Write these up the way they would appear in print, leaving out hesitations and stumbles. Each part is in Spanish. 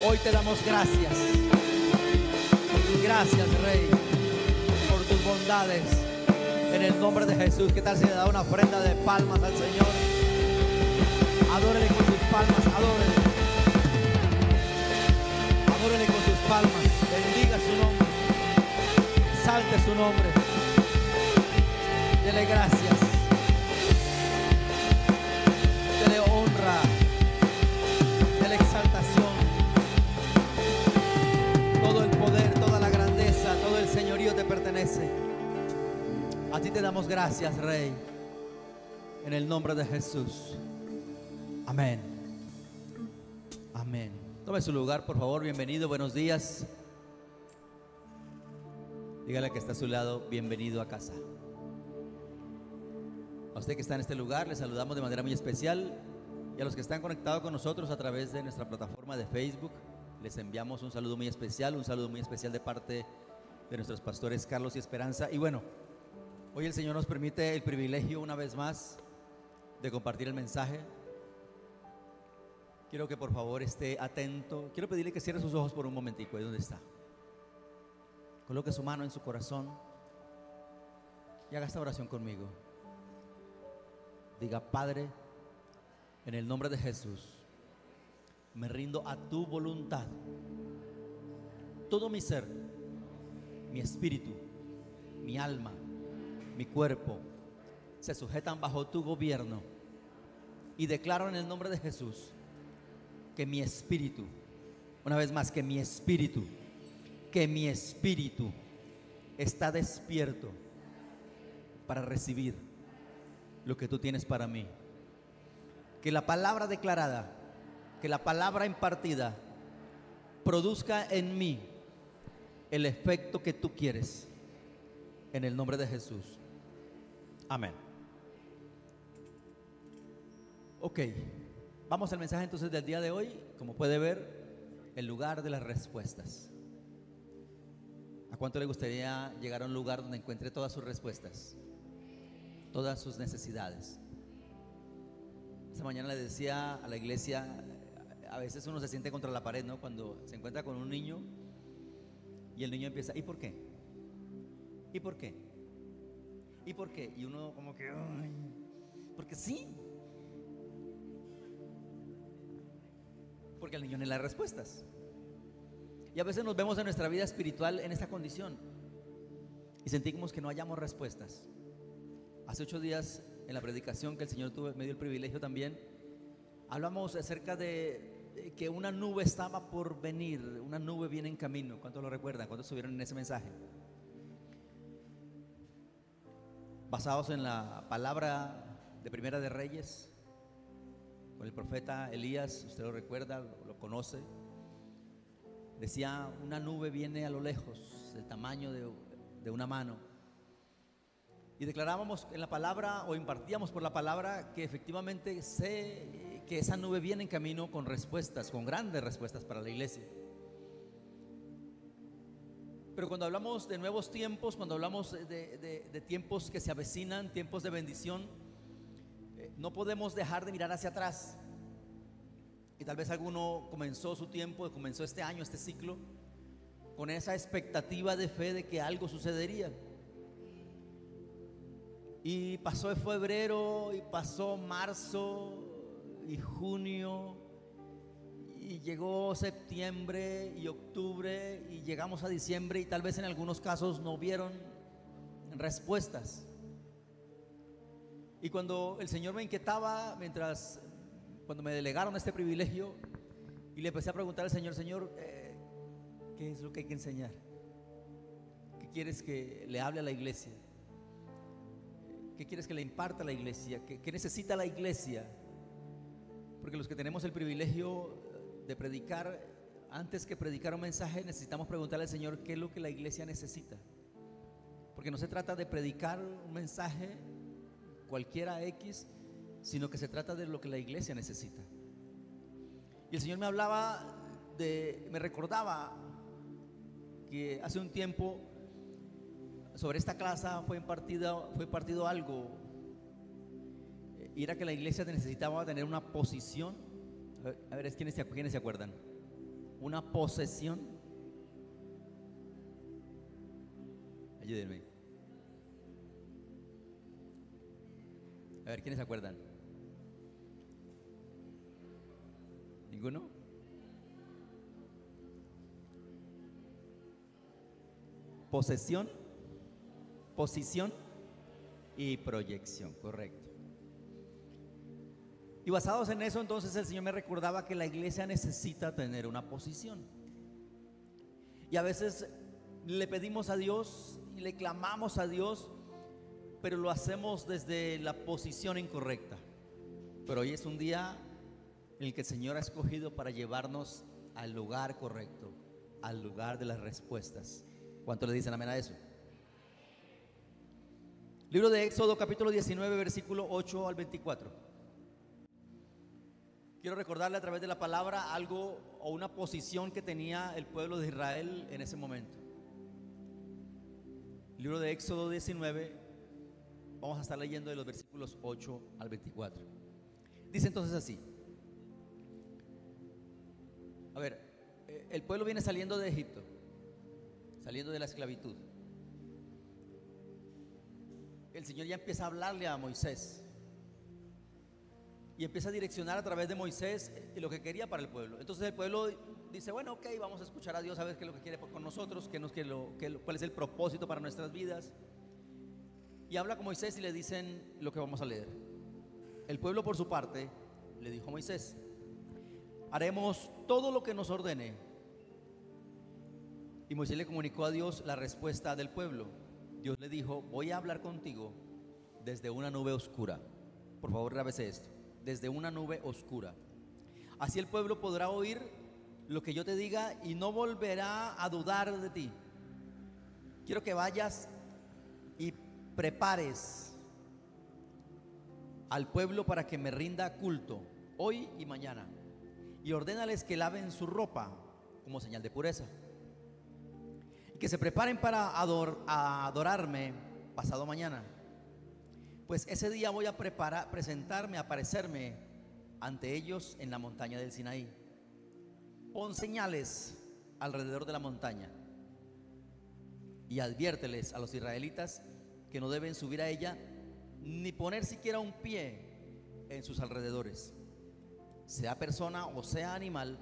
Hoy te damos gracias. Gracias, Rey, por tus bondades. En el nombre de Jesús. ¿Qué tal si le da una ofrenda de palmas al Señor? Adórele con sus palmas, adórele. Adórele con sus palmas. Bendiga su nombre. Salte su nombre. Dele gracias. Dele honra. Dele exaltación. Todo el poder, toda la grandeza, todo el señorío te pertenece. A ti te damos gracias, Rey, en el nombre de Jesús. Amén. Amén. Tome su lugar, por favor. Bienvenido, buenos días. Dígale que está a su lado, bienvenido a casa. A usted que está en este lugar, le saludamos de manera muy especial. Y a los que están conectados con nosotros a través de nuestra plataforma de Facebook, les enviamos un saludo muy especial de parte de nuestros pastores Carlos y Esperanza. Y bueno, hoy el Señor nos permite el privilegio una vez más de compartir el mensaje. Quiero que por favor esté atento. Quiero pedirle que cierre sus ojos por un momentico. Ahí donde está. Coloque su mano en su corazón y haga esta oración conmigo. Diga: Padre, en el nombre de Jesús, me rindo a tu voluntad. Todo mi ser, mi espíritu, mi alma, mi cuerpo se sujetan bajo tu gobierno. Y declaro en el nombre de Jesús que mi espíritu, una vez más, que mi espíritu está despierto para recibir lo que tú tienes para mí. Que la palabra declarada, que la palabra impartida produzca en mí el efecto que tú quieres, en el nombre de Jesús. Amén. Ok, vamos al mensaje entonces del día de hoy. Como puede ver, el lugar de las respuestas. ¿A cuánto le gustaría llegar a un lugar donde encuentre todas sus respuestas, todas sus necesidades? Esta mañana le decía a la iglesia, a veces uno se siente contra la pared, ¿no? Cuando se encuentra con un niño y el niño empieza: ¿y por qué? ¿Y por qué? ¿Y por qué? Y uno como que, ay, porque sí. Porque el niño no le da respuestas. Y a veces nos vemos en nuestra vida espiritual en esta condición y sentimos que no hallamos respuestas. Hace 8 días, en la predicación que el Señor me dio el privilegio también, hablamos acerca de que una nube estaba por venir. Una nube viene en camino. ¿Cuántos lo recuerdan? ¿Cuántos estuvieron en ese mensaje? Basados en la palabra de Primera de Reyes, con el profeta Elías. Usted lo recuerda, lo conoce. Decía: una nube viene a lo lejos, del tamaño de una mano. Y declarábamos en la palabra, o impartíamos por la palabra, que efectivamente sé que esa nube viene en camino con respuestas, con grandes respuestas para la iglesia. Pero cuando hablamos de nuevos tiempos, cuando hablamos de tiempos que se avecinan, tiempos de bendición, no podemos dejar de mirar hacia atrás. Y tal vez alguno comenzó su tiempo, comenzó este año, este ciclo, con esa expectativa de fe de que algo sucedería. Y pasó febrero, y pasó marzo, y junio, y llegó septiembre y octubre, y llegamos a diciembre, y tal vez en algunos casos no hubieron respuestas. Y cuando el Señor me inquietaba, cuando me delegaron este privilegio, y le empecé a preguntar al Señor: Señor, ¿qué es lo que hay que enseñar? ¿Qué quieres que le hable a la iglesia? ¿Qué quieres que le imparta a la iglesia? ¿Qué necesita la iglesia? Porque los que tenemos el privilegio de predicar, antes que predicar un mensaje, necesitamos preguntarle al Señor qué es lo que la iglesia necesita. Porque no se trata de predicar un mensaje cualquiera X, sino que se trata de lo que la iglesia necesita. Y el Señor me recordaba que hace un tiempo sobre esta clase fue impartido algo, y era que la iglesia necesitaba tener una posición. A ver, ¿quiénes se acuerdan? una posesión. Ayúdenme. A ver, ¿quiénes se acuerdan? ¿Ninguno? Posesión, posición y proyección, correcto. Y basados en eso, entonces el Señor me recordaba que la iglesia necesita tener una posición. Y a veces le pedimos a Dios y le clamamos a Dios, pero lo hacemos desde la posición incorrecta. Pero hoy es un día en el que el Señor ha escogido para llevarnos al lugar correcto, al lugar de las respuestas. ¿Cuánto le dicen amén a eso? Libro de Éxodo, capítulo 19, versículo 8 al 24. Quiero recordarle a través de la palabra algo o una posición que tenía el pueblo de Israel en ese momento. Libro de Éxodo 19, vamos a estar leyendo de los versículos 8 al 24. Dice entonces así. A ver, el pueblo viene saliendo de Egipto, saliendo de la esclavitud. El Señor ya empieza a hablarle a Moisés y empieza a direccionar a través de Moisés lo que quería para el pueblo. Entonces el pueblo dice, bueno, ok, vamos a escuchar a Dios, a ver qué es lo que quiere con nosotros, cuál es el propósito para nuestras vidas. Y habla con Moisés y le dicen lo que vamos a leer. El pueblo por su parte le dijo a Moisés, haremos todo lo que nos ordene. Y Moisés le comunicó a Dios la respuesta del pueblo. Dios le dijo, voy a hablar contigo desde una nube oscura. Por favor, grábese esto. Desde una nube oscura. Así el pueblo podrá oír lo que yo te diga y no volverá a dudar de ti. Quiero que vayas y prepares al pueblo para que me rinda culto hoy y mañana. Y ordénales que laven su ropa como señal de pureza. Y que se preparen para adorarme pasado mañana. Pues ese día voy a aparecerme ante ellos en la montaña del Sinaí. Pon señales alrededor de la montaña y adviérteles a los israelitas que no deben subir a ella ni poner siquiera un pie en sus alrededores. Sea persona o sea animal,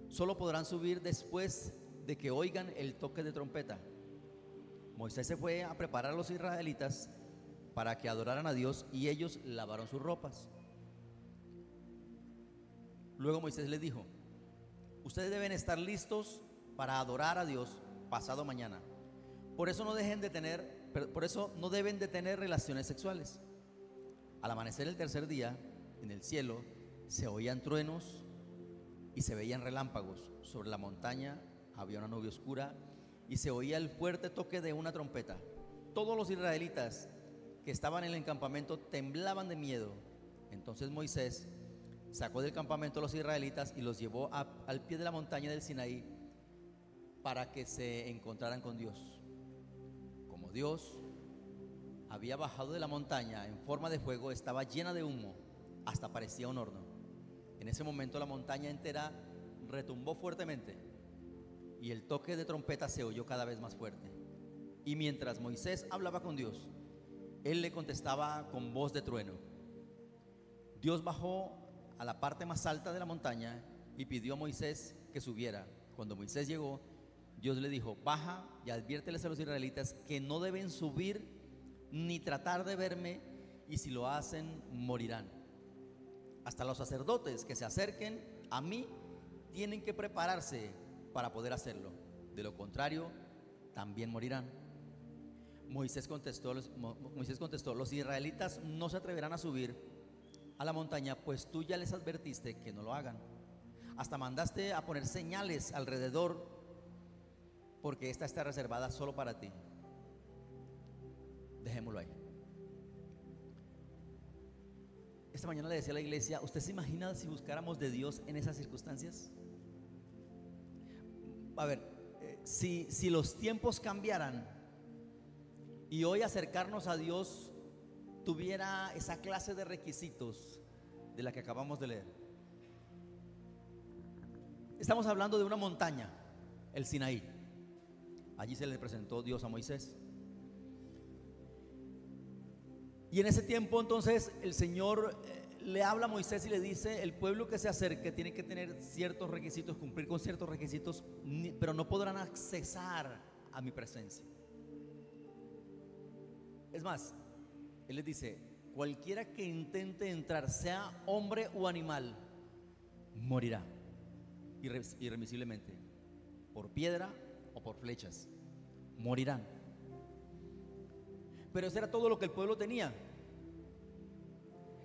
solo podrán subir después de que oigan el toque de trompeta. Moisés se fue a preparar a los israelitas para que adoraran a Dios y ellos lavaron sus ropas. Luego Moisés les dijo, ustedes deben estar listos para adorar a Dios pasado mañana. Por eso no deben de tener relaciones sexuales. Al amanecer el tercer día, en el cielo se oían truenos y se veían relámpagos. Sobre la montaña había una nube oscura y se oía el fuerte toque de una trompeta. Todos los israelitas que estaban en el campamento temblaban de miedo. Entonces Moisés sacó del campamento a los israelitas y los llevó al pie de la montaña del Sinaí para que se encontraran con Dios. Como Dios había bajado de la montaña en forma de fuego, estaba llena de humo, hasta parecía un horno. En ese momento la montaña entera retumbó fuertemente y el toque de trompeta se oyó cada vez más fuerte. Y mientras Moisés hablaba con Dios, él le contestaba con voz de trueno. Dios bajó a la parte más alta de la montaña y pidió a Moisés que subiera. Cuando Moisés llegó, Dios le dijo, baja y adviérteles a los israelitas que no deben subir ni tratar de verme, y si lo hacen, morirán. Hasta los sacerdotes que se acerquen a mí tienen que prepararse para poder hacerlo. De lo contrario, también morirán. Moisés contestó, los israelitas no se atreverán a subir a la montaña, pues tú ya les advertiste que no lo hagan. Hasta mandaste a poner señales alrededor, porque esta está reservada solo para ti. Dejémoslo ahí. Esta mañana le decía a la iglesia, ¿usted se imagina si buscáramos de Dios en esas circunstancias? A ver, si los tiempos cambiaran y hoy acercarnos a Dios tuviera esa clase de requisitos de la que acabamos de leer. Estamos hablando de una montaña, el Sinaí. Allí se le presentó Dios a Moisés. Y en ese tiempo entonces el Señor le habla a Moisés y le dice: el pueblo que se acerque tiene que tener ciertos requisitos, cumplir con ciertos requisitos, pero no podrán accesar a mi presencia. Es más, Él les dice: cualquiera que intente entrar, sea hombre o animal, morirá irremisiblemente, por piedra o por flechas, morirán. Pero eso era todo lo que el pueblo tenía.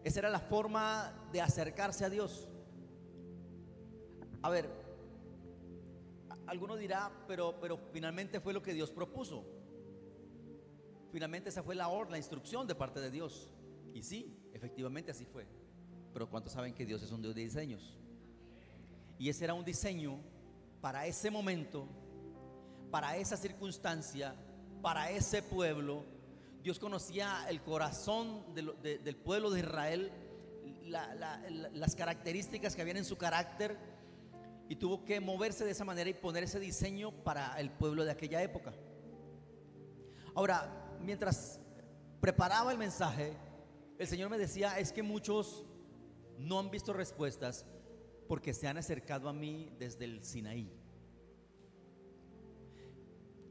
Esa era la forma de acercarse a Dios. A ver, alguno dirá, pero finalmente fue lo que Dios propuso. Finalmente esa fue la orden, la instrucción de parte de Dios. Y sí, efectivamente así fue. Pero ¿cuántos saben que Dios es un Dios de diseños? Y ese era un diseño para ese momento, para esa circunstancia, para ese pueblo. Dios conocía el corazón del pueblo de Israel, las características que habían en su carácter, y tuvo que moverse de esa manera y poner ese diseño para el pueblo de aquella época. Ahora, mientras preparaba el mensaje, el Señor me decía: es que muchos no han visto respuestas porque se han acercado a mí desde el Sinaí.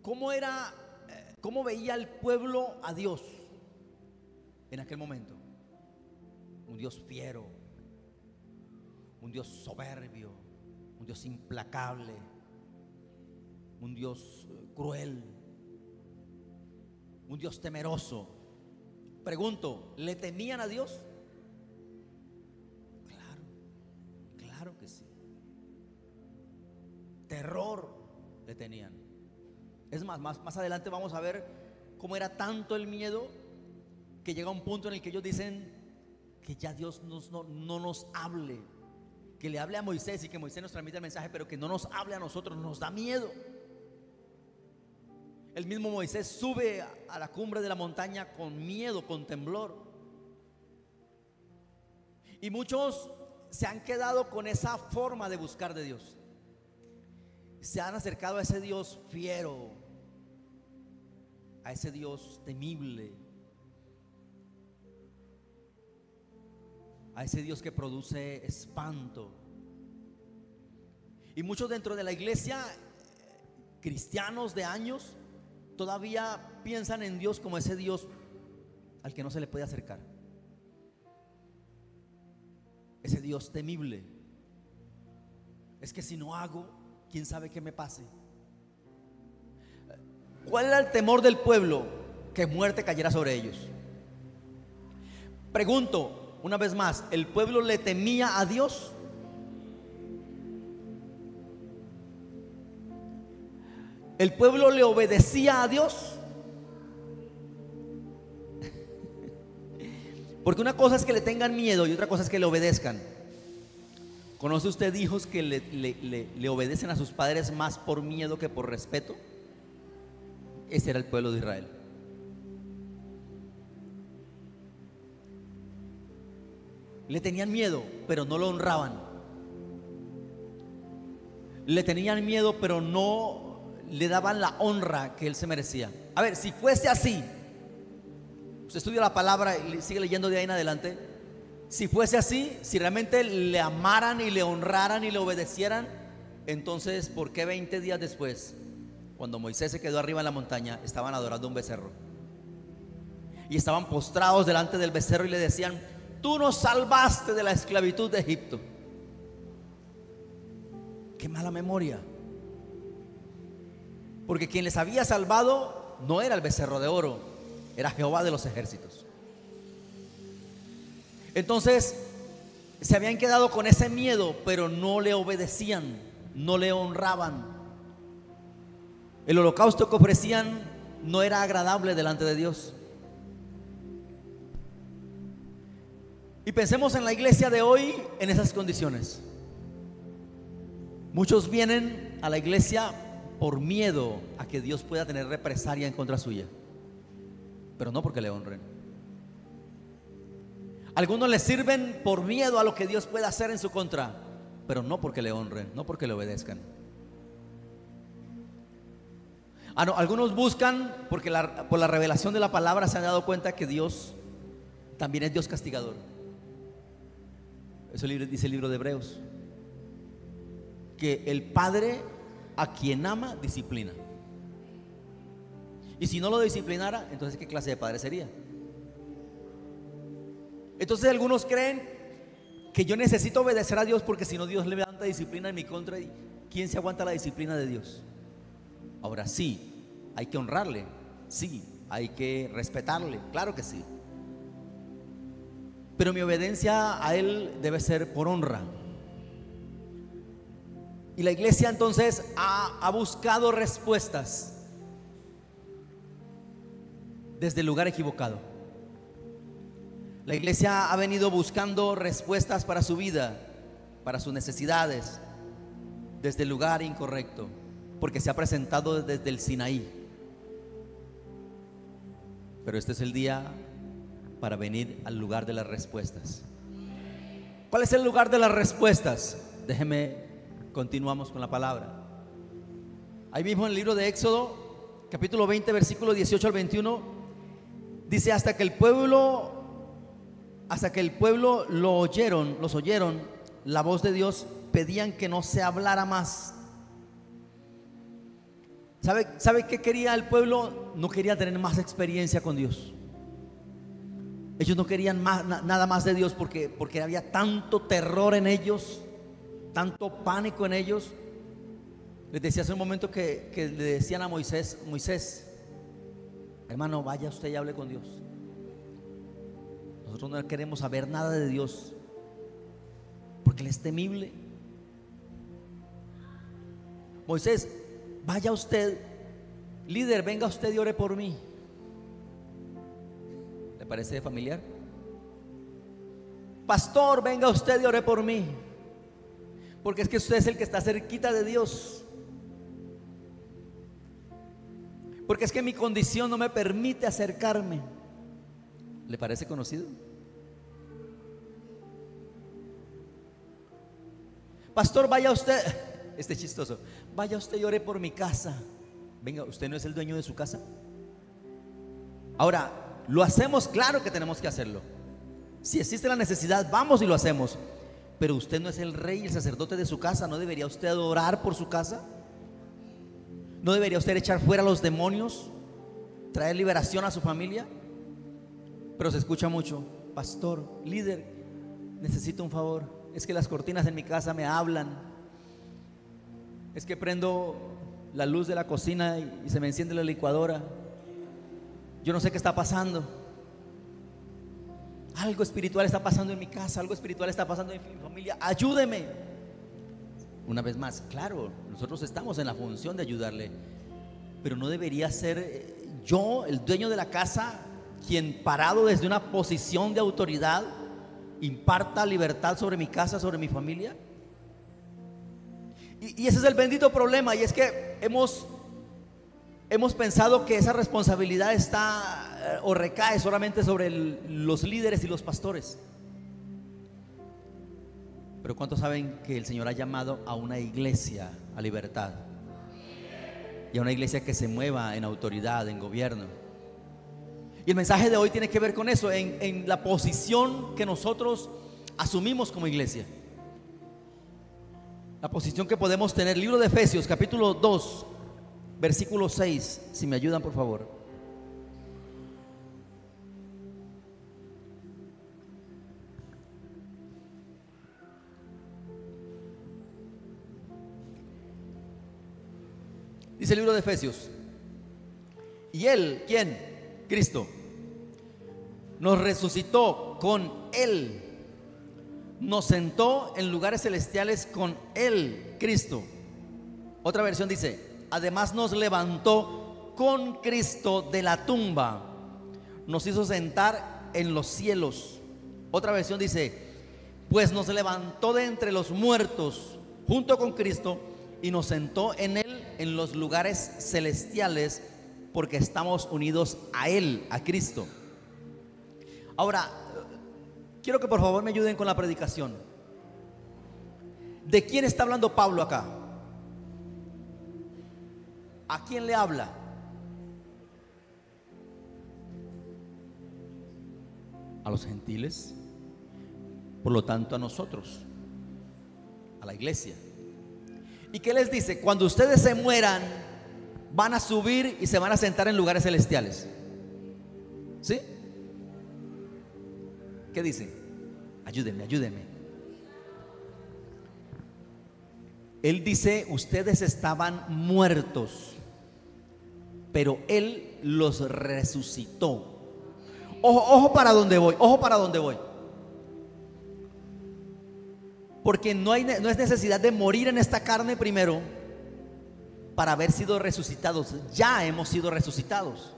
¿Cómo veía el pueblo a Dios en aquel momento? Un Dios fiero, un Dios soberbio, un Dios implacable, un Dios cruel, un Dios temeroso. Pregunto, ¿le temían a Dios? Claro que sí. Terror le tenían. Es más adelante vamos a ver cómo era tanto el miedo que llega un punto en el que ellos dicen que ya Dios no nos hable, que le hable a Moisés y que Moisés nos transmita el mensaje, pero que no nos hable a nosotros, nos da miedo. El mismo Moisés sube a la cumbre de la montaña con miedo, con temblor. Y muchos se han quedado con esa forma de buscar de Dios. Se han acercado a ese Dios fiero, a ese Dios temible, a ese Dios que produce espanto. Y muchos dentro de la iglesia, cristianos de años, todavía piensan en Dios como ese Dios al que no se le puede acercar, ese Dios temible. Es que si no hago, quién sabe qué me pase. ¿Cuál era el temor del pueblo? Que muerte cayera sobre ellos. Pregunto una vez más, ¿el pueblo le temía a Dios? ¿El pueblo le obedecía a Dios? Porque una cosa es que le tengan miedo y otra cosa es que le obedezcan. ¿Conoce usted hijos que le obedecen a sus padres más por miedo que por respeto? Ese era el pueblo de Israel. Le tenían miedo, pero no lo honraban. Le tenían miedo, pero no le daban la honra que él se merecía. A ver, si fuese así, usted estudia la palabra y sigue leyendo de ahí en adelante. Si fuese así, si realmente le amaran y le honraran y le obedecieran, entonces ¿por qué 20 días después, cuando Moisés se quedó arriba en la montaña, estaban adorando un becerro? Y estaban postrados delante del becerro y le decían: tú nos salvaste de la esclavitud de Egipto. Qué mala memoria. Porque quien les había salvado no era el becerro de oro, era Jehová de los ejércitos. Entonces se habían quedado con ese miedo, pero no le obedecían, no le honraban. El holocausto que ofrecían no era agradable delante de Dios. Y pensemos en la iglesia de hoy en esas condiciones. Muchos vienen a la iglesia por miedo a que Dios pueda tener represalia en contra suya, pero no porque le honren. Algunos le sirven por miedo a lo que Dios pueda hacer en su contra, pero no porque le honren, no porque le obedezcan. No, algunos buscan porque por la revelación de la palabra se han dado cuenta que Dios también es Dios castigador. Eso dice el libro de Hebreos, que el Padre a quien ama disciplina. Y si no lo disciplinara, entonces ¿qué clase de padre sería? Entonces algunos creen que yo necesito obedecer a Dios porque si no Dios levanta disciplina en mi contra. ¿Y quién se aguanta la disciplina de Dios? Ahora sí, hay que honrarle, sí, hay que respetarle, claro que sí. Pero mi obediencia a Él debe ser por honra. Y la iglesia entonces ha buscado respuestas desde el lugar equivocado. La iglesia ha venido buscando respuestas para su vida, para sus necesidades, desde el lugar incorrecto, porque se ha presentado desde el Sinaí. Pero este es el día para venir al lugar de las respuestas. ¿Cuál es el lugar de las respuestas? Continuamos con la palabra. Ahí mismo en el libro de Éxodo, capítulo 20, versículo 18 al 21, dice: hasta que el pueblo los oyeron la voz de Dios, pedían que no se hablara más. ¿Sabe qué quería el pueblo? No quería tener más experiencia con Dios. Ellos no querían nada más de Dios porque había tanto terror en ellos, tanto pánico en ellos. Les decía hace un momento que le decían a Moisés: hermano, vaya usted y hable con Dios. Nosotros no queremos saber nada de Dios porque Él es temible. Moisés, vaya usted, líder, venga usted y ore por mí. ¿Le parece familiar? Pastor, venga usted y ore por mí, porque es que usted es el que está cerquita de Dios, porque es que mi condición no me permite acercarme. ¿Le parece conocido? Pastor, vaya usted, este chistoso, vaya usted y ore por mi casa. Venga, ¿usted no es el dueño de su casa? Ahora, ¿lo hacemos? Claro que tenemos que hacerlo. Si existe la necesidad, vamos y lo hacemos. Pero usted no es el rey y el sacerdote de su casa. ¿No debería usted orar por su casa? ¿No debería usted echar fuera a los demonios? ¿Traer liberación a su familia? Pero se escucha mucho: pastor, líder, necesito un favor. Es que las cortinas en mi casa me hablan. Es que prendo la luz de la cocina y se me enciende la licuadora. Yo no sé qué está pasando. Algo espiritual está pasando en mi casa, algo espiritual está pasando en mi familia. Ayúdeme. Una vez más, claro, nosotros estamos en la función de ayudarle, pero no debería ser yo, el dueño de la casa, quien parado desde una posición de autoridad imparta libertad sobre mi casa, sobre mi familia. Y ese es el bendito problema. Y es que hemos pensado que esa responsabilidad está o recae solamente sobre los líderes y los pastores. Pero ¿cuántos saben que el Señor ha llamado a una iglesia a libertad? Y a una iglesia que se mueva en autoridad, en gobierno. Y el mensaje de hoy tiene que ver con eso, en la posición que nosotros asumimos como iglesia. La posición que podemos tener. Libro de Efesios, capítulo 2, versículo 6, si me ayudan por favor. Dice el libro de Efesios: y Él, ¿quién? Cristo, nos resucitó con Él, nos sentó en lugares celestiales con Él, Cristo. Otra versión dice: además nos levantó con Cristo de la tumba, nos hizo sentar en los cielos. Otra versión dice: pues nos levantó de entre los muertos junto con Cristo y nos sentó en Él en los lugares celestiales, porque estamos unidos a Él, a Cristo. Ahora, quiero que por favor me ayuden con la predicación. ¿De quién está hablando Pablo acá? ¿A quién le habla? A los gentiles, por lo tanto a nosotros, a la iglesia. ¿Y qué les dice? Cuando ustedes se mueran, van a subir y se van a sentar en lugares celestiales. ¿Sí? ¿Qué dice? Ayúdenme, ayúdenme. Él dice, ustedes estaban muertos, pero Él los resucitó. Ojo, ojo para dónde voy, ojo para dónde voy. Porque no es necesidad de morir en esta carne primero para haber sido resucitados. Ya hemos sido resucitados.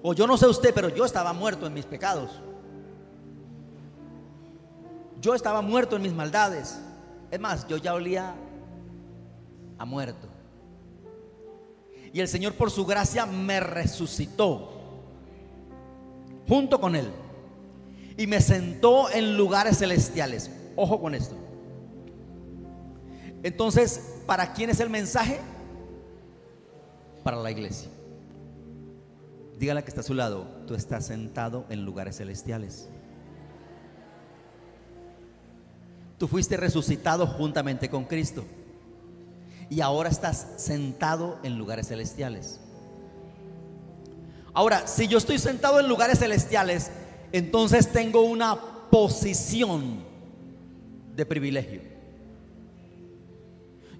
O yo no sé usted, pero yo estaba muerto en mis pecados. Yo estaba muerto en mis maldades. Es más, yo ya olía a muerto. Y el Señor por su gracia me resucitó junto con Él y me sentó en lugares celestiales. Ojo con esto. Entonces, ¿para quién es el mensaje? Para la iglesia. Dígale que está a su lado, tú estás sentado en lugares celestiales. Tú fuiste resucitado juntamente con Cristo y ahora estás sentado en lugares celestiales. Ahora, si yo estoy sentado en lugares celestiales, entonces tengo una posición de privilegio.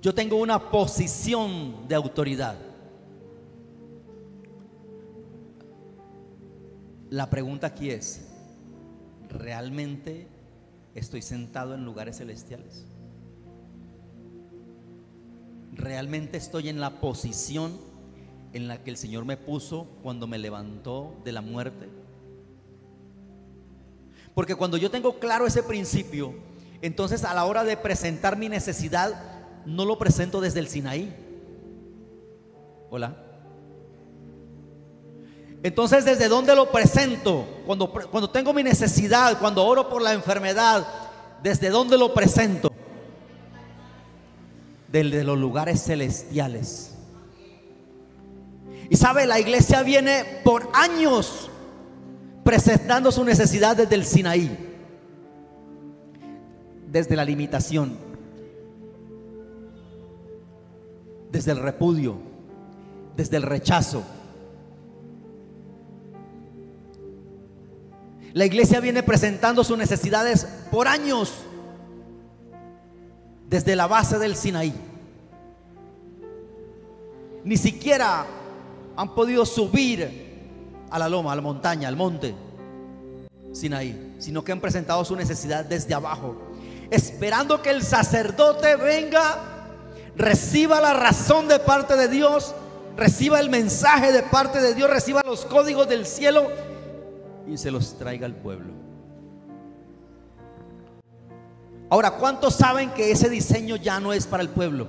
Yo tengo una posición de autoridad. La pregunta aquí es, ¿realmente estoy sentado en lugares celestiales? ¿Realmente estoy en la posición en la que el Señor me puso cuando me levantó de la muerte? Porque cuando yo tengo claro ese principio, entonces a la hora de presentar mi necesidad, no lo presento desde el Sinaí. Hola. Entonces, ¿desde dónde lo presento? Cuando tengo mi necesidad, cuando oro por la enfermedad, ¿desde dónde lo presento? Desde los lugares celestiales. Y sabe, la iglesia viene por años presentando su necesidad desde el Sinaí, desde la limitación, desde el repudio, desde el rechazo. La iglesia viene presentando sus necesidades por años, desde la base del Sinaí. Ni siquiera han podido subir a la loma, a la montaña, al monte Sinaí, sino que han presentado su necesidad desde abajo, esperando que el sacerdote venga, reciba la razón de parte de Dios, reciba el mensaje de parte de Dios, reciba los códigos del cielo y se los traiga al pueblo. Ahora, ¿cuántos saben que ese diseño ya no es para el pueblo?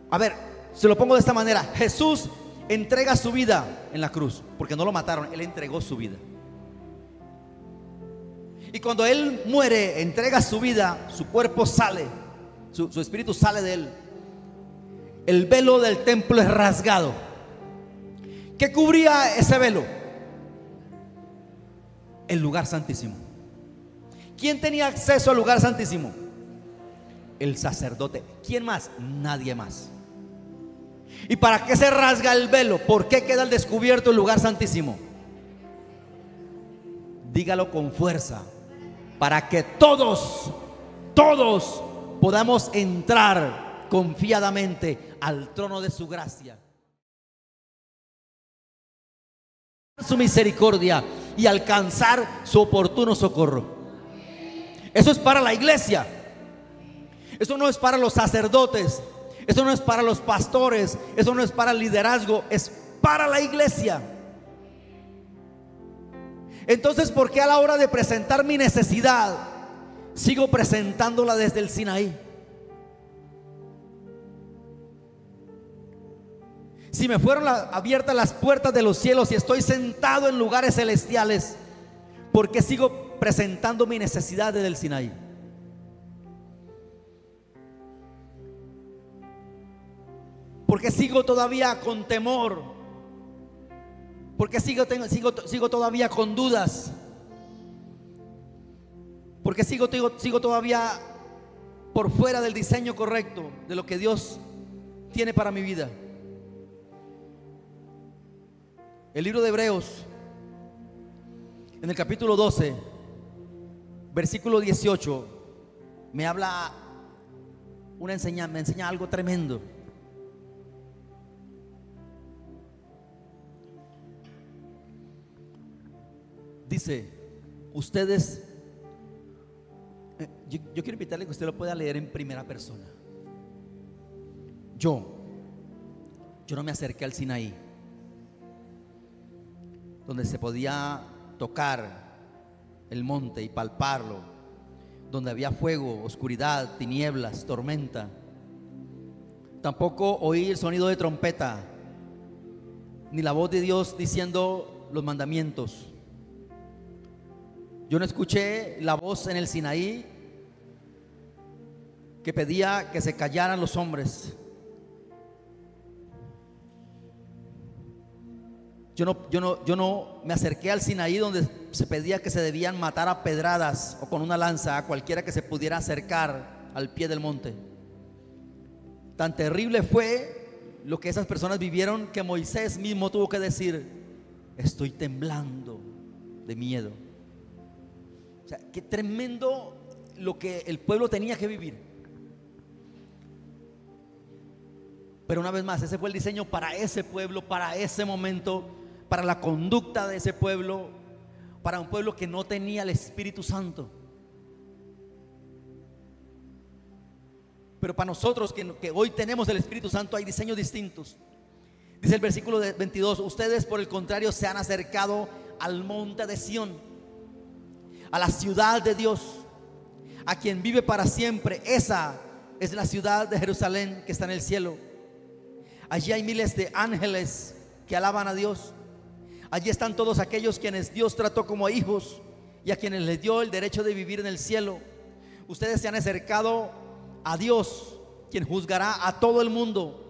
A ver, se lo pongo de esta manera. Jesús entrega su vida en la cruz, porque no lo mataron, Él entregó su vida. Y cuando Él muere, entrega su vida, su cuerpo sale, su espíritu sale de Él. El velo del templo es rasgado. ¿Qué cubría ese velo? El lugar santísimo. ¿Quién tenía acceso al lugar santísimo? El sacerdote. ¿Quién más? Nadie más. ¿Y para qué se rasga el velo? ¿Por qué queda al descubierto el lugar santísimo? Dígalo con fuerza. Para que todos podamos entrar confiadamente al trono de su gracia, su misericordia y alcanzar su oportuno socorro. Eso es para la iglesia. Eso no es para los sacerdotes. Eso no es para los pastores. Eso no es para el liderazgo. Es para la iglesia. Entonces, ¿por qué a la hora de presentar mi necesidad sigo presentándola desde el Sinaí? Si me fueron abiertas las puertas de los cielos y estoy sentado en lugares celestiales, ¿por qué sigo presentando mi necesidad desde el Sinaí. Porque sigo todavía con temor. Porque sigo todavía con dudas. Porque sigo todavía por fuera del diseño correcto de lo que Dios tiene para mi vida. El libro de Hebreos, en el capítulo 12, versículo 18, me enseña algo tremendo. Dice, ustedes, yo quiero invitarle que usted lo pueda leer en primera persona. Yo no me acerqué al Sinaí, donde se podía tocar el monte y palparlo, donde había fuego, oscuridad, tinieblas, tormenta. Tampoco oí el sonido de trompeta, ni la voz de Dios diciendo los mandamientos. Yo no escuché la voz en el Sinaí que pedía que se callaran los hombres. Yo no me acerqué al Sinaí donde se pedía que se debían matar a pedradas o con una lanza a cualquiera que se pudiera acercar al pie del monte. Tan terrible fue lo que esas personas vivieron que Moisés mismo tuvo que decir: estoy temblando de miedo. O sea, qué tremendo lo que el pueblo tenía que vivir. Pero una vez más, ese fue el diseño para ese pueblo, para ese momento, para la conducta de ese pueblo, para un pueblo que no tenía el Espíritu Santo. Pero para nosotros que hoy tenemos el Espíritu Santo hay diseños distintos. Dice el versículo 22: ustedes por el contrario se han acercado al monte de Sión, a la ciudad de Dios, a quien vive para siempre. Esa es la ciudad de Jerusalén que está en el cielo. Allí hay miles de ángeles que alaban a Dios. Allí están todos aquellos quienes Dios trató como hijos y a quienes les dio el derecho de vivir en el cielo. Ustedes se han acercado a Dios, quien juzgará a todo el mundo.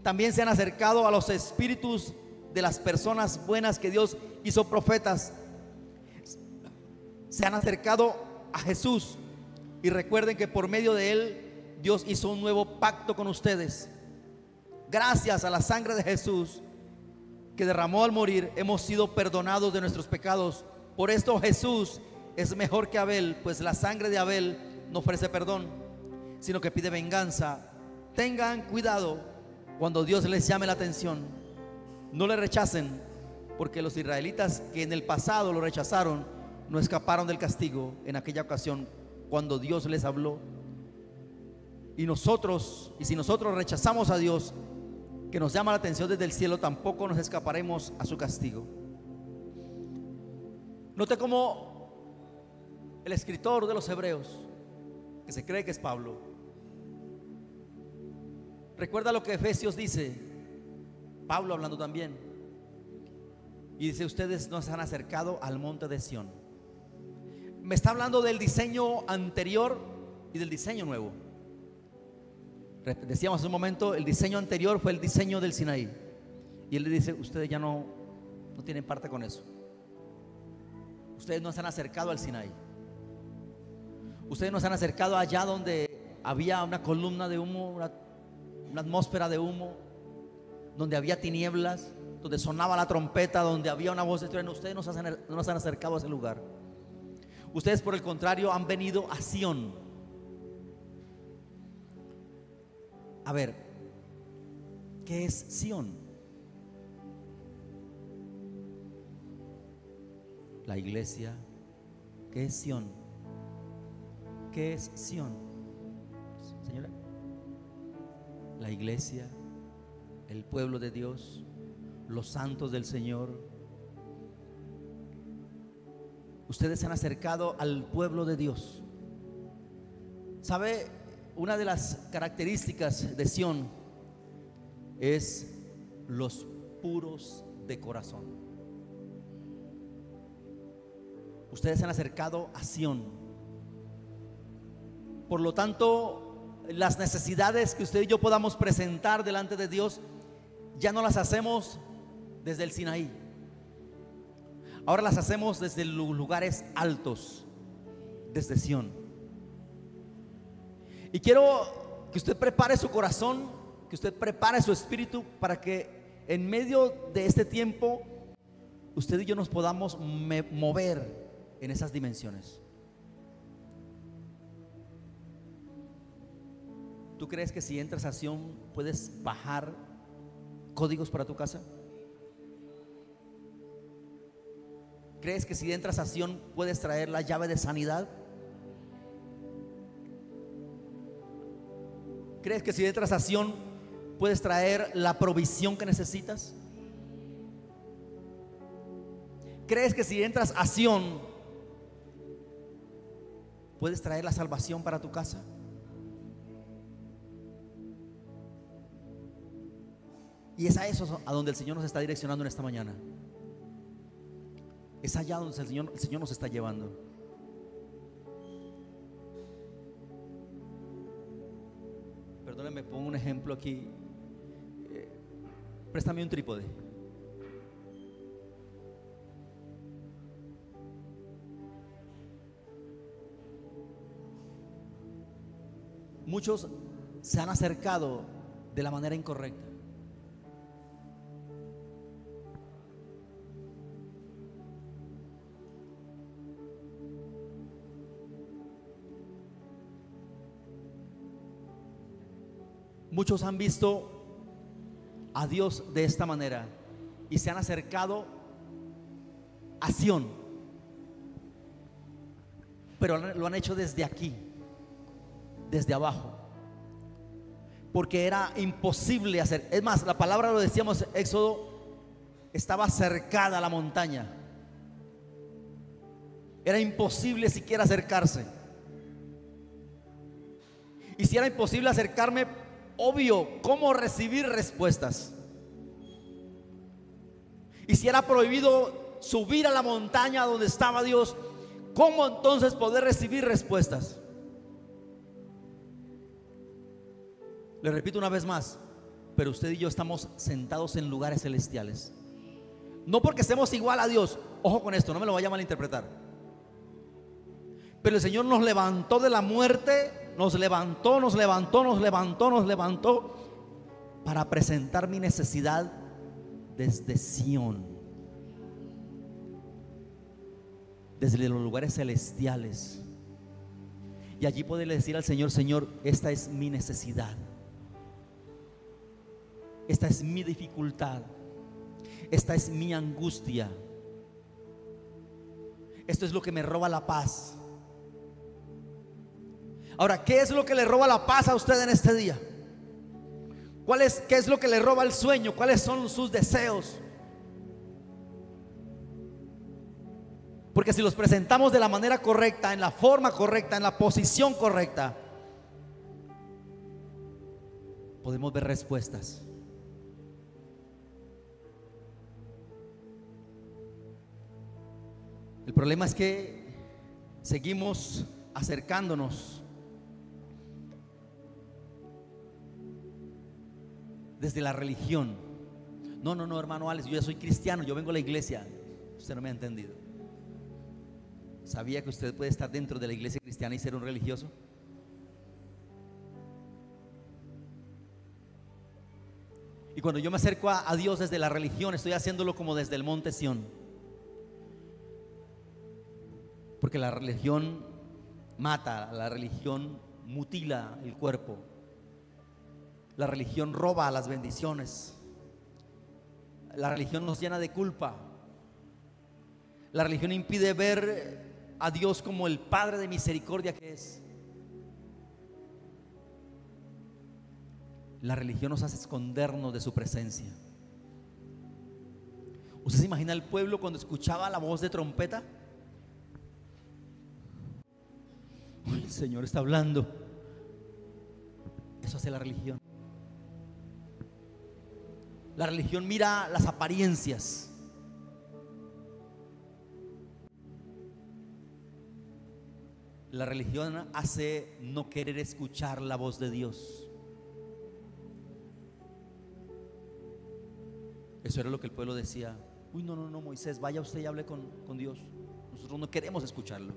También se han acercado a los espíritus de las personas buenas que Dios hizo profetas. Se han acercado a Jesús y recuerden que por medio de Él Dios hizo un nuevo pacto con ustedes. Gracias a la sangre de Jesús que derramó al morir, hemos sido perdonados de nuestros pecados. Por esto Jesús es mejor que Abel, pues la sangre de Abel no ofrece perdón, sino que pide venganza. Tengan cuidado cuando Dios les llame la atención. No le rechacen, porque los israelitas que en el pasado lo rechazaron no escaparon del castigo en aquella ocasión cuando Dios les habló. Y si nosotros rechazamos a Dios, que nos llama la atención desde el cielo, tampoco nos escaparemos a su castigo. Note cómo el escritor de los Hebreos, que se cree que es Pablo, recuerda lo que Efesios dice, Pablo hablando también, y dice: ustedes nos han acercado al monte de Sión. Me está hablando del diseño anterior y del diseño nuevo. Decíamos hace un momento, el diseño anterior fue el diseño del Sinaí, y él le dice: ustedes ya no tienen parte con eso. Ustedes no se han acercado al Sinaí. Ustedes no se han acercado allá donde había una columna de humo, una atmósfera de humo, donde había tinieblas, donde sonaba la trompeta, donde había una voz de trueno. Ustedes no se han acercado a ese lugar. Ustedes, por el contrario, han venido a Sión. A ver, ¿qué es Sión? La iglesia. ¿Qué es Sión? ¿Qué es Sión? Señora, la iglesia, el pueblo de Dios, los santos del Señor. Ustedes se han acercado al pueblo de Dios. ¿Sabe? Una de las características de Sión es los puros de corazón. Ustedes se han acercado a Sión. Por lo tanto, las necesidades que usted y yo podamos presentar delante de Dios, ya no las hacemos desde el Sinaí. Ahora las hacemos desde los lugares altos, desde Sión. Y quiero que usted prepare su corazón, que usted prepare su espíritu para que en medio de este tiempo usted y yo nos podamos mover en esas dimensiones. ¿Tú crees que si entras a Sión puedes bajar códigos para tu casa? ¿Crees que si entras a Sión puedes traer la llave de sanidad? ¿Crees que si entras a Sión puedes traer la provisión que necesitas? ¿Crees que si entras a Sión puedes traer la salvación para tu casa? Y es a eso a donde el Señor nos está direccionando en esta mañana. Es allá donde el Señor nos está llevando. Perdónenme, pongo un ejemplo aquí. Préstame un trípode. Muchos se han acercado de la manera incorrecta. Muchos han visto a Dios de esta manera y se han acercado a Sión, pero lo han hecho desde aquí, desde abajo, porque era imposible hacer. Es más, la palabra, lo decíamos, Éxodo, estaba cercada a la montaña. Era imposible siquiera acercarse. Y si era imposible acercarme, obvio, ¿cómo recibir respuestas? Y si era prohibido subir a la montaña donde estaba Dios, ¿cómo entonces poder recibir respuestas? Le repito una vez más, pero usted y yo estamos sentados en lugares celestiales. No porque estemos igual a Dios, ojo con esto, no me lo vaya a malinterpretar. Pero el Señor nos levantó de la muerte, nos levantó para presentar mi necesidad desde Sión, desde los lugares celestiales. Y allí poderle decir al Señor: Señor, esta es mi necesidad, esta es mi dificultad, esta es mi angustia, esto es lo que me roba la paz. Ahora, ¿qué es lo que le roba la paz a usted en este día? ¿Qué es lo que le roba el sueño? ¿Cuáles son sus deseos? Porque si los presentamos de la manera correcta, en la forma correcta, en la posición correcta, podemos ver respuestas. El problema es que seguimos acercándonos desde la religión. No, hermano Alex, yo ya soy cristiano, yo vengo a la iglesia. Usted no me ha entendido. ¿Sabía que usted puede estar dentro de la iglesia cristiana y ser un religioso? Y cuando yo me acerco a Dios desde la religión, estoy haciéndolo como desde el monte Sión. Porque la religión mata, la religión mutila el cuerpo, la religión roba las bendiciones, la religión nos llena de culpa, la religión impide ver a Dios como el Padre de misericordia que es. La religión nos hace escondernos de su presencia. ¿Usted se imagina el pueblo cuando escuchaba la voz de trompeta? El Señor está hablando. Eso hace la religión. La religión mira las apariencias. La religión hace no querer escuchar la voz de Dios. Eso era lo que el pueblo decía. Uy, no, Moisés, vaya usted y hable con Dios. Nosotros no queremos escucharlo,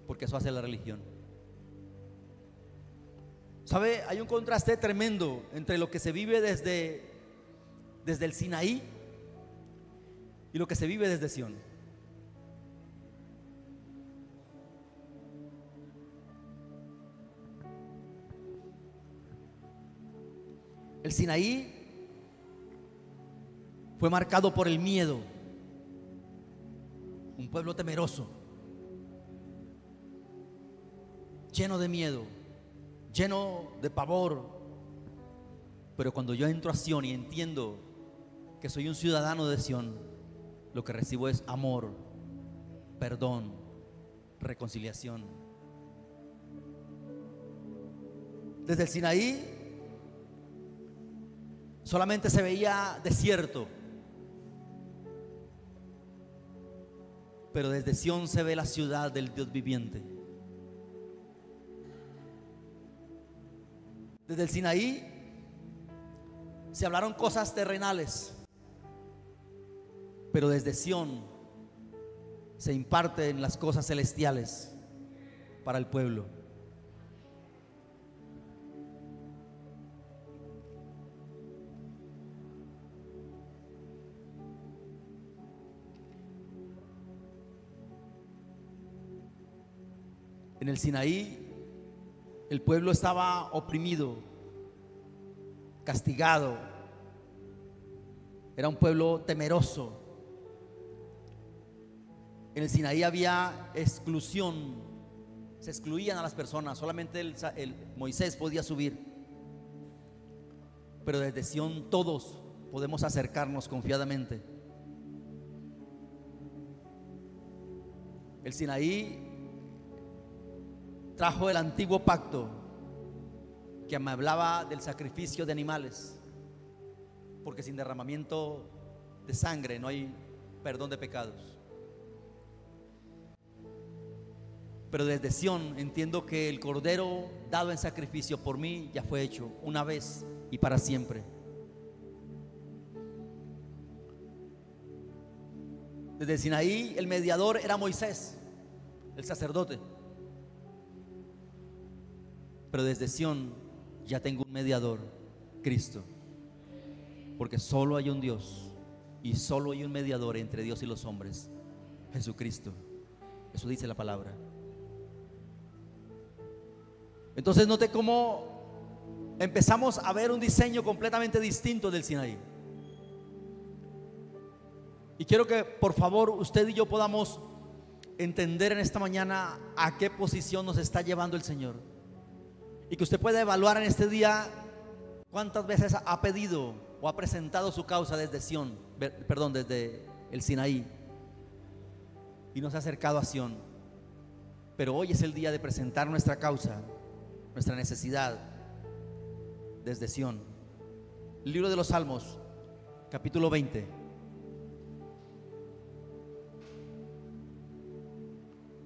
porque eso hace la religión. ¿Sabe? Hay un contraste tremendo entre lo que se vive desde el Sinaí y lo que se vive desde Sión. El Sinaí fue marcado por el miedo, un pueblo temeroso, lleno de miedo, lleno de pavor. Pero cuando yo entro a Sión y entiendo que soy un ciudadano de Sión, lo que recibo es amor, perdón, reconciliación. Desde el Sinaí solamente se veía desierto, pero desde Sión se ve la ciudad del Dios viviente. Desde el Sinaí se hablaron cosas terrenales, pero desde Sión se imparten las cosas celestiales para el pueblo. En el Sinaí el pueblo estaba oprimido, castigado. Era un pueblo temeroso. En el Sinaí había exclusión, se excluían a las personas, solamente Moisés podía subir. Pero desde Sión todos podemos acercarnos confiadamente. El Sinaí trajo el antiguo pacto que me hablaba del sacrificio de animales, porque sin derramamiento de sangre no hay perdón de pecados. Pero desde Sión entiendo que el cordero dado en sacrificio por mí ya fue hecho una vez y para siempre. Desde Sinaí el mediador era Moisés, el sacerdote. Pero desde Sión ya tengo un mediador, Cristo. Porque solo hay un Dios y solo hay un mediador entre Dios y los hombres, Jesucristo. Eso dice la palabra. Entonces note cómo empezamos a ver un diseño completamente distinto del Sinaí. Y quiero que por favor usted y yo podamos entender en esta mañana a qué posición nos está llevando el Señor. Y que usted pueda evaluar en este día cuántas veces ha pedido o ha presentado su causa desde Sión, desde el Sinaí, y no se ha acercado a Sión. Pero hoy es el día de presentar nuestra causa, nuestra necesidad desde Sión. El libro de los Salmos, capítulo 20,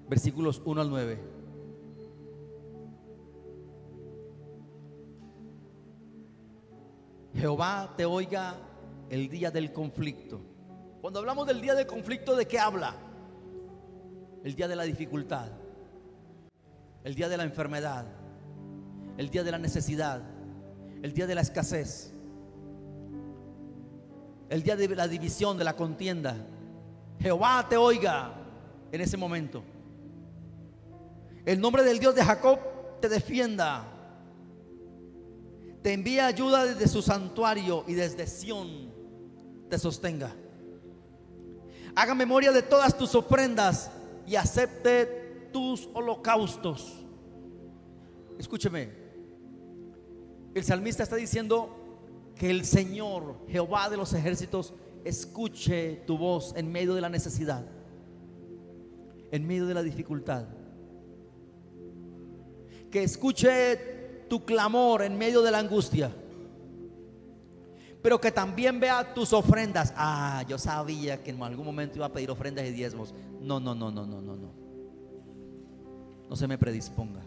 versículos 1 al 9. Jehová te oiga el día del conflicto. Cuando hablamos del día del conflicto, ¿de qué habla? El día de la dificultad, el día de la enfermedad, el día de la necesidad, el día de la escasez, el día de la división, de la contienda. Jehová te oiga en ese momento. El nombre del Dios de Jacob te defienda. Te envía ayuda desde su santuario y desde Sión te sostenga. Haga memoria de todas tus ofrendas y acepte tus holocaustos. Escúcheme, el salmista está diciendo que el Señor, Jehová de los ejércitos, escuche tu voz en medio de la necesidad, en medio de la dificultad. Que escuche tu clamor en medio de la angustia, pero que también vea tus ofrendas. Yo sabía que en algún momento iba a pedir ofrendas y diezmos. No. no se me predisponga.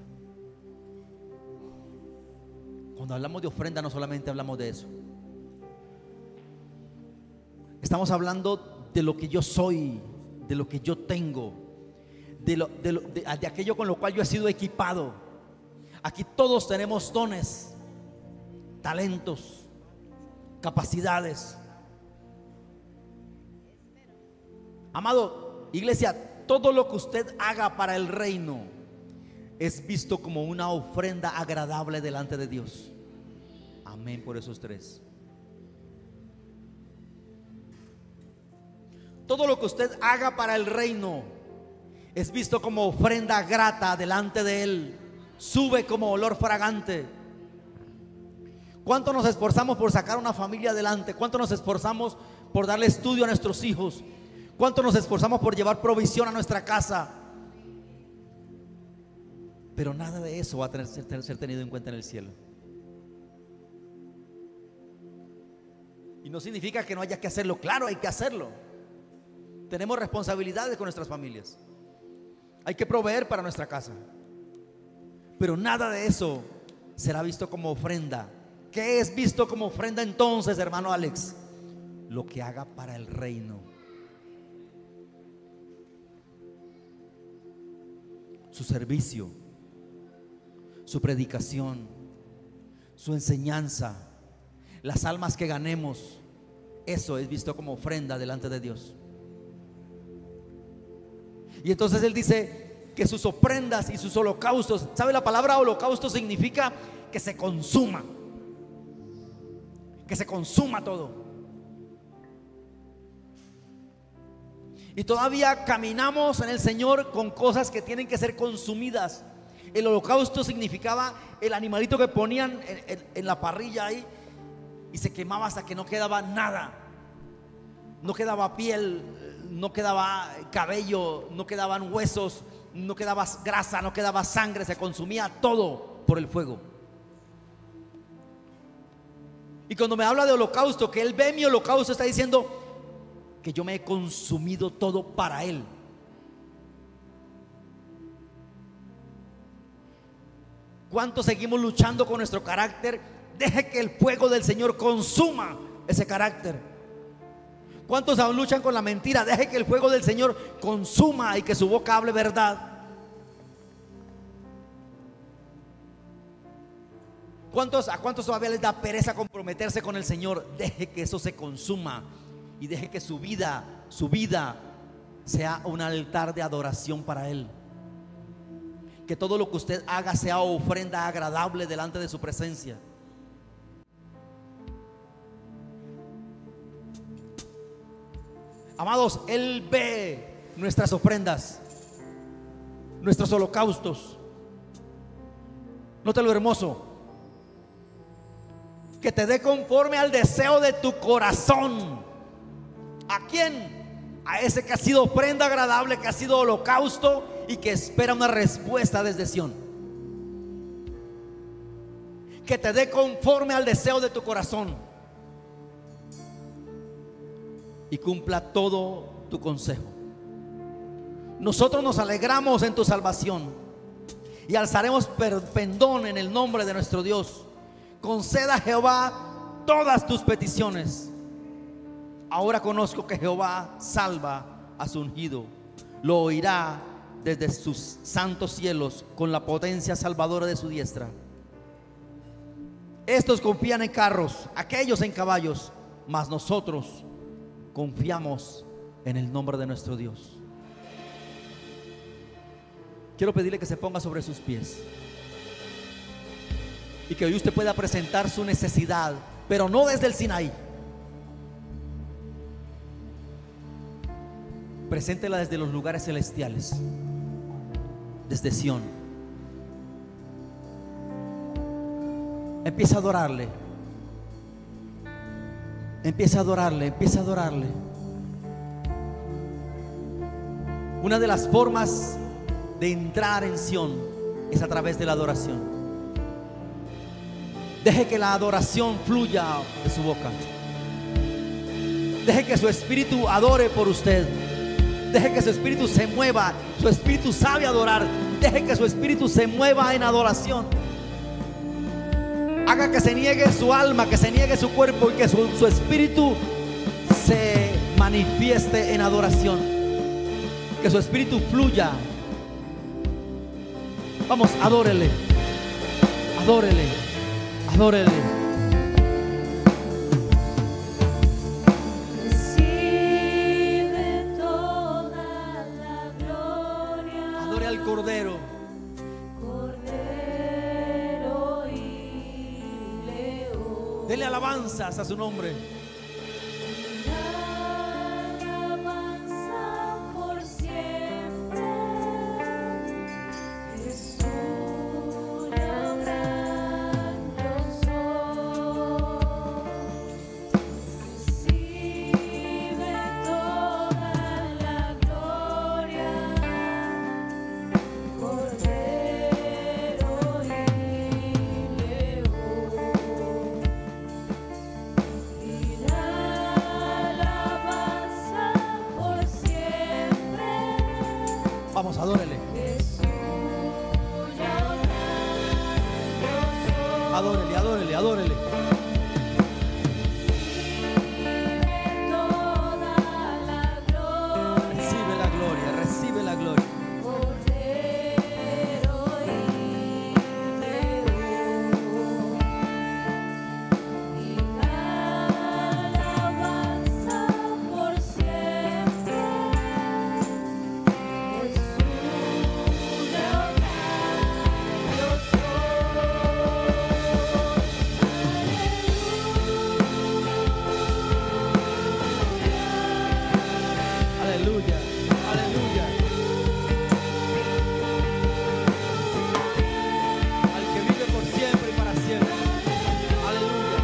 Cuando hablamos de ofrenda, no solamente hablamos de eso. Estamos hablando de lo que yo soy, de lo que yo tengo, de aquello con lo cual yo he sido equipado. Aquí todos tenemos dones, talentos, capacidades. Amado, iglesia, todo lo que usted haga para el reino es visto como una ofrenda agradable delante de Dios. Amén por esos tres. Todo lo que usted haga para el reino es visto como ofrenda grata delante de Él. Sube como olor fragante. ¿Cuánto nos esforzamos por sacar una familia adelante? ¿Cuánto nos esforzamos por darle estudio a nuestros hijos? ¿Cuánto nos esforzamos por llevar provisión a nuestra casa? Pero nada de eso va a ser tenido en cuenta en el cielo. Y no significa que no haya que hacerlo. Claro, hay que hacerlo. Tenemos responsabilidades con nuestras familias. Hay que proveer para nuestra casa. Pero nada de eso será visto como ofrenda. ¿Qué es visto como ofrenda entonces, hermano Alex? Lo que haga para el reino. Su servicio, su predicación, su enseñanza, las almas que ganemos, eso es visto como ofrenda delante de Dios. Y entonces Él dice que sus ofrendas y sus holocaustos, ¿sabe? La palabra holocausto significa que se consuma, que se consuma todo. Y todavía caminamos en el Señor con cosas que tienen que ser consumidas. El holocausto significaba el animalito que ponían en la parrilla ahí y se quemaba hasta que no quedaba nada. No quedaba piel, no quedaba cabello, no quedaban huesos, no quedaba grasa, no quedaba sangre. Se consumía todo por el fuego. Y cuando me habla de holocausto, que Él ve mi holocausto, está diciendo que yo me he consumido todo para Él. ¿Cuántos seguimos luchando con nuestro carácter? Deje que el fuego del Señor consuma ese carácter. ¿Cuántos aún luchan con la mentira? Deje que el fuego del Señor consuma y que su boca hable verdad. ¿A cuántos todavía les da pereza comprometerse con el Señor? Deje que eso se consuma y deje que su vida sea un altar de adoración para Él. Que todo lo que usted haga sea ofrenda agradable delante de su presencia. Amados, Él ve nuestras ofrendas, nuestros holocaustos. Nota lo hermoso: que te dé conforme al deseo de tu corazón. ¿A quién? A ese que ha sido ofrenda agradable, que ha sido holocausto y que espera una respuesta desde Sión. Que te dé conforme al deseo de tu corazón y cumpla todo tu consejo. Nosotros nos alegramos en tu salvación y alzaremos pendón en el nombre de nuestro Dios. Conceda a Jehová todas tus peticiones. Ahora conozco que Jehová salva a su ungido. Lo oirá desde sus santos cielos con la potencia salvadora de su diestra. Estos confían en carros, aquellos en caballos, mas nosotros confiamos en el nombre de nuestro Dios. Quiero pedirle que se ponga sobre sus pies y que hoy usted pueda presentar su necesidad, pero no desde el Sinaí. Preséntela desde los lugares celestiales, desde Sión. Empieza a adorarle. Empieza a adorarle, empieza a adorarle. Una de las formas de entrar en Sión es a través de la adoración. Deje que la adoración fluya de su boca. Deje que su espíritu adore por usted. Deje que su espíritu se mueva. Su espíritu sabe adorar. Deje que su espíritu se mueva en adoración. Haga que se niegue su alma, que se niegue su cuerpo y que su espíritu se manifieste en adoración. Que su espíritu fluya. Vamos, adórele, adórele, adórele. Recibe toda la gloria. Adore al Cordero. Cordero y León. Dele alabanzas a su nombre. Alabanza por siempre. Es tuya, gran yo soy. Recibe toda la gloria. Cordero y León. Y la alabanza por siempre. Vamos, adórele. Adórele, adórele, adórele. Toda la gloria, Recibe la gloria, recibe la gloria. Cordero y León. Y la alabanza por siempre. Aleluya, aleluya. Al que vive por siempre y para siempre. Aleluya.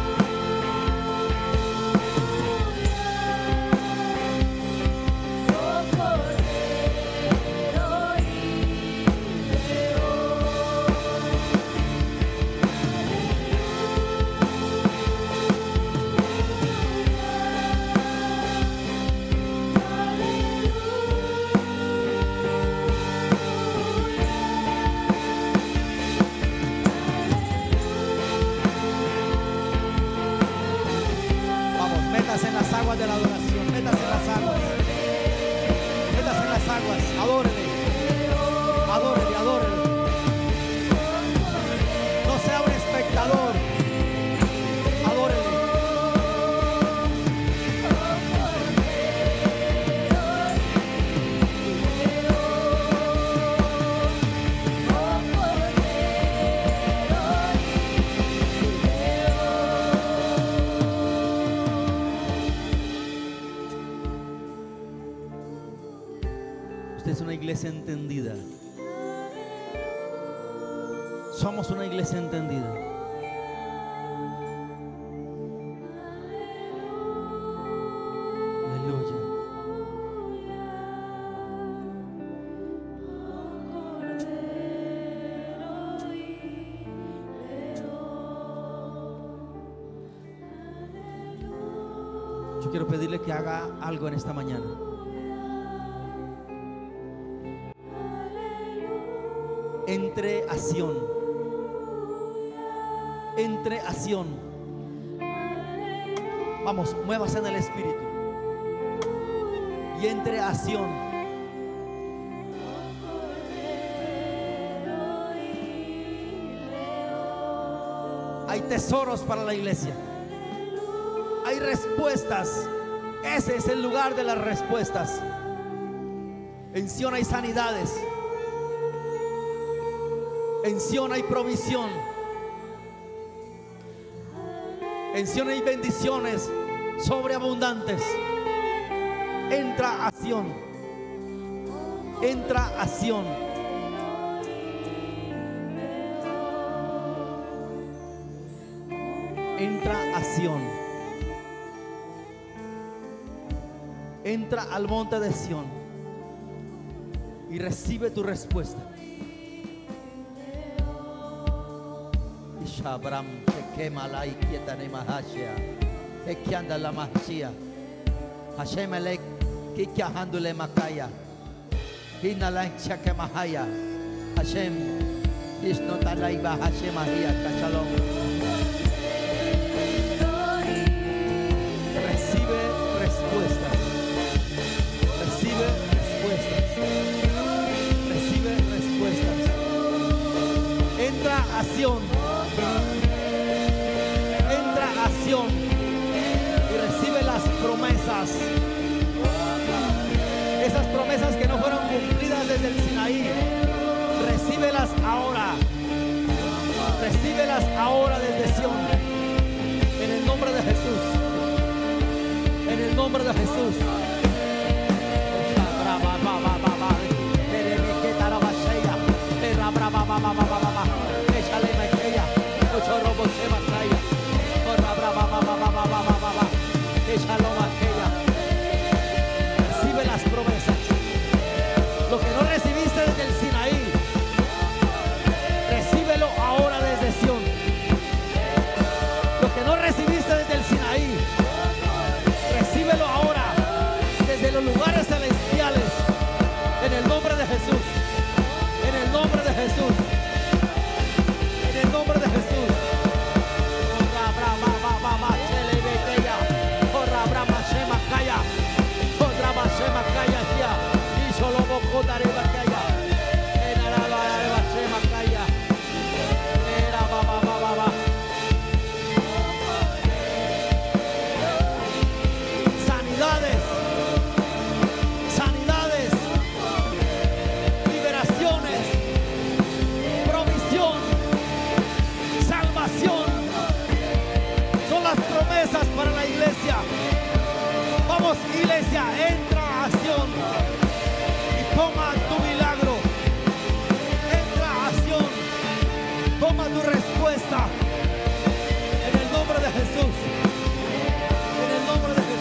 Vamos, métase en las aguas de la adoración. Métase en las aguas. Métase en las aguas. Adórele. Adórele, adórele. No sea un espectador. Adórele. Usted es una iglesia entendida. Somos una iglesia entendida. Aleluya. Yo quiero pedirle que haga algo en esta mañana. Entre acción. Entre acción. Vamos, muévase en el espíritu. Y entre acción. Hay tesoros para la iglesia. Hay respuestas. Ese es el lugar de las respuestas. En Sion hay sanidades. En Sion hay provisión. En Sion hay bendiciones sobreabundantes. Entra a Sion. Entra a Sion. Entra a Sion. Entra al monte de Sion y recibe tu respuesta. Shabram Shekema la ikieta ne mahashia. Ekianda la mahashia. Hashem elek kikia handule makaya. Hina la shake mahaya. Hashem. Ishnotalaiba Hashem Ahiyaka Shalom. Recibe respuestas. Recibe respuestas. Recibe respuestas. Entra acción. Entra acción. Y recibe las promesas. Esas promesas que no fueron cumplidas desde el Sinaí. Recíbelas ahora. Recíbelas ahora desde Sion. En el nombre de Jesús. En el nombre de Jesús. Recibe las promesas. Lo que no recibiste desde el Sinaí, recíbelo ahora desde Sion. Lo que no recibiste desde el Sinaí, recíbelo ahora desde los lugares celestiales. En el nombre de Jesús. En el nombre de Jesús. En el nombre de Jesús. Sanidades, sanidades, liberaciones, provisión, salvación, son las promesas para la iglesia. Vamos, iglesia, entra a acción y toma tu milagro. Entra a acción, toma tu respuesta. En el nombre de Jesús. En el nombre de Jesús.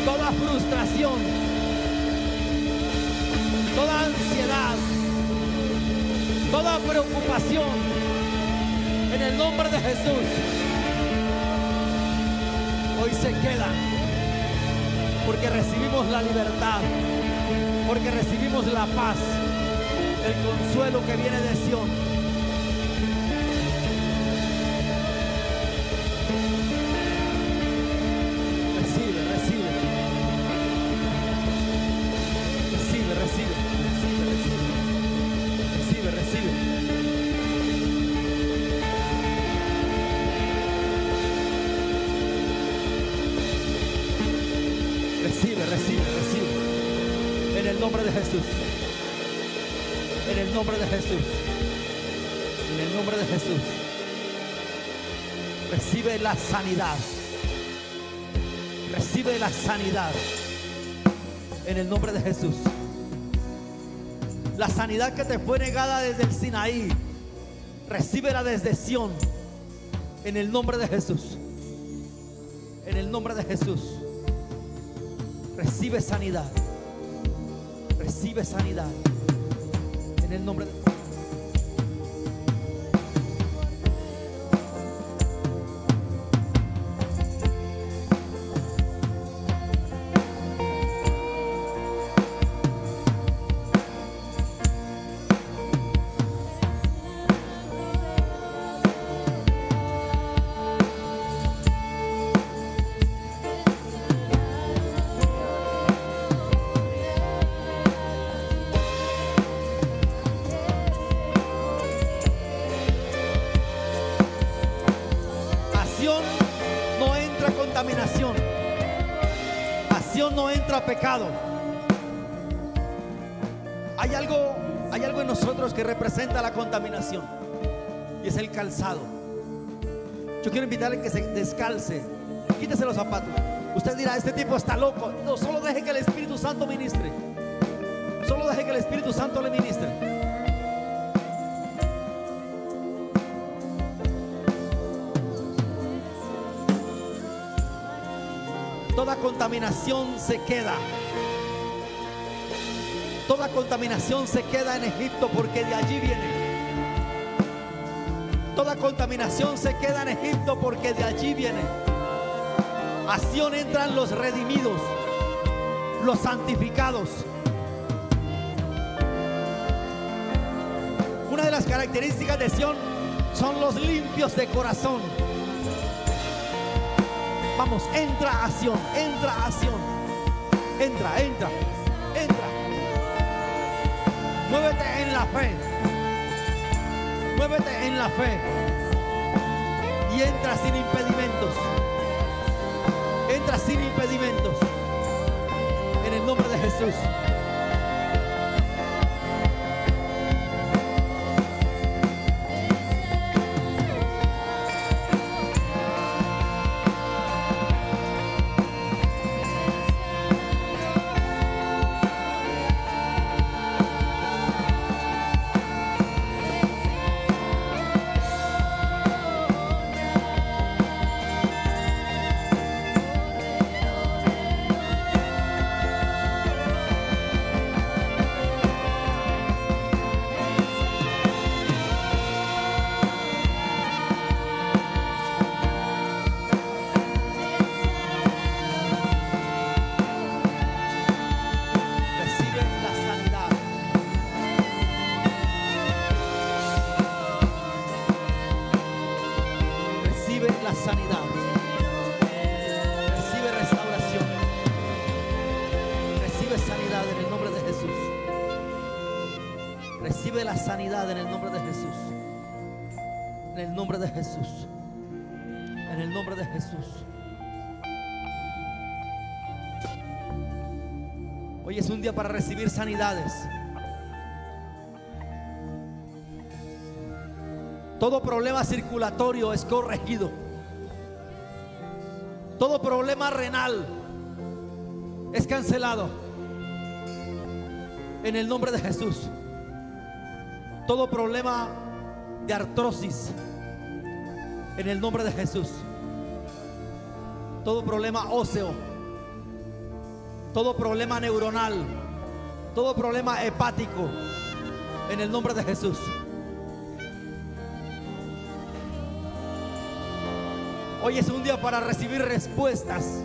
Toda frustración, toda ansiedad, toda preocupación, en el nombre de Jesús, hoy se quedan, porque recibimos la libertad, porque recibimos la paz, el consuelo que viene de Sion. Recibe. En el nombre de Jesús. En el nombre de Jesús. En el nombre de Jesús. Recibe la sanidad. Recibe la sanidad. En el nombre de Jesús. La sanidad que te fue negada desde el Sinaí, recíbela desde Sion. En el nombre de Jesús. En el nombre de Jesús. Recibe sanidad. Recibe sanidad. En el nombre de Jesús. No entra contaminación. Acción no entra pecado. Hay algo en nosotros que representa la contaminación, y es el calzado. Yo quiero invitarle a que se descalce. Quítese los zapatos. Usted dirá, este tipo está loco. No, solo deje que el Espíritu Santo ministre. Solo deje que el Espíritu Santo le ministre. Toda contaminación se queda. Toda contaminación se queda en Egipto porque de allí viene. Toda contaminación se queda en Egipto porque de allí viene. A Sión entran los redimidos, los santificados. Una de las características de Sión son los limpios de corazón. Vamos, entra a Sión, entra a Sión. Entra, entra, entra. Muévete en la fe. Muévete en la fe. Y entra sin impedimentos. Entra sin impedimentos. En el nombre de Jesús. Sanidad en el nombre de Jesús. En el nombre de Jesús. En el nombre de Jesús. Hoy es un día para recibir sanidades. Todo problema circulatorio es corregido. Todo problema renal es cancelado. En el nombre de Jesús. Todo problema de artrosis, en el nombre de Jesús. Todo problema óseo, todo problema neuronal, todo problema hepático, en el nombre de Jesús. Hoy es un día para recibir respuestas.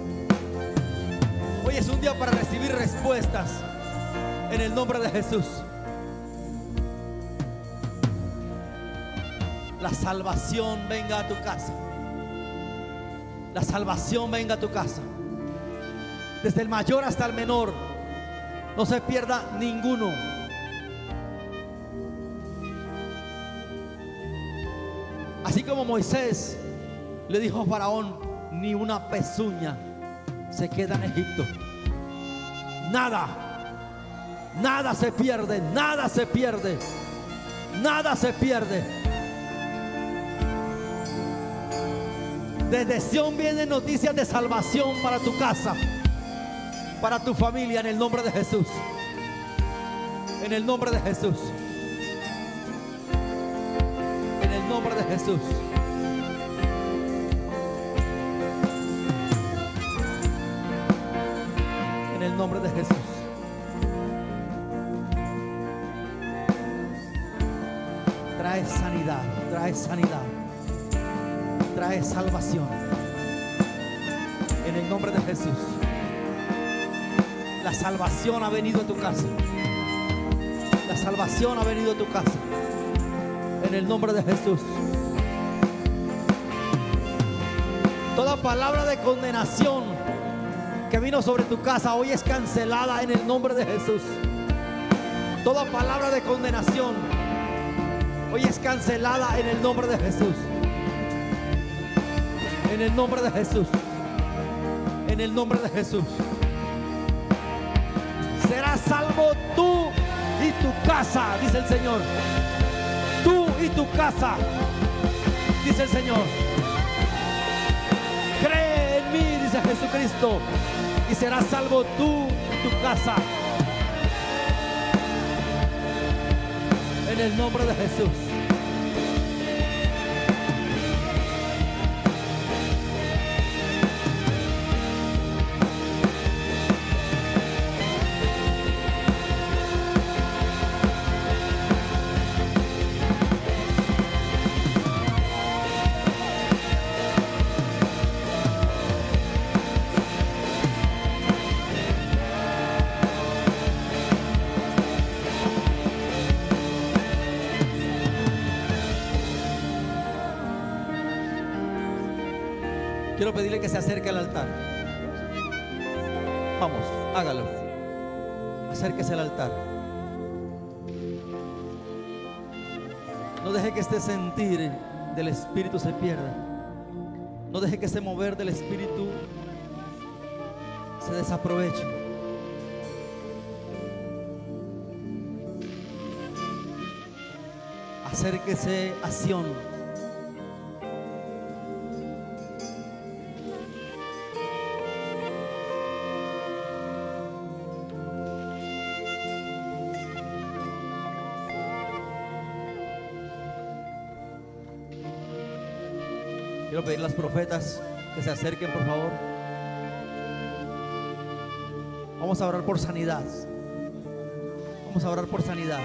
Hoy es un día para recibir respuestas, en el nombre de Jesús. La salvación venga a tu casa. La salvación venga a tu casa. Desde el mayor hasta el menor. No se pierda ninguno. Así como Moisés le dijo a Faraón, ni una pezuña se queda en Egipto. Nada. Nada se pierde. Nada se pierde. Nada se pierde. Desde Sión vienen noticias de salvación para tu casa, para tu familia, en el nombre de Jesús. En el nombre de Jesús. En el nombre de Jesús. En el nombre de Jesús. Trae sanidad, trae sanidad. Trae salvación en el nombre de Jesús. La salvación ha venido a tu casa. La salvación ha venido a tu casa en el nombre de Jesús. Toda palabra de condenación que vino sobre tu casa hoy es cancelada en el nombre de Jesús. Toda palabra de condenación hoy es cancelada en el nombre de Jesús. En el nombre de Jesús. En el nombre de Jesús. Serás salvo tú y tu casa, dice el Señor. Tú y tu casa, dice el Señor. Cree en mí, dice Jesucristo y serás salvo tú y tu casa. En el nombre de Jesús. Quiero pedirle que se acerque al altar. Vamos, hágalo. Acérquese al altar. No deje que este sentir del Espíritu se pierda. No deje que ese mover del Espíritu se desaproveche. Acérquese a Sión. Quiero pedir a las profetas que se acerquen, por favor. Vamos a orar por sanidad. Vamos a orar por sanidad.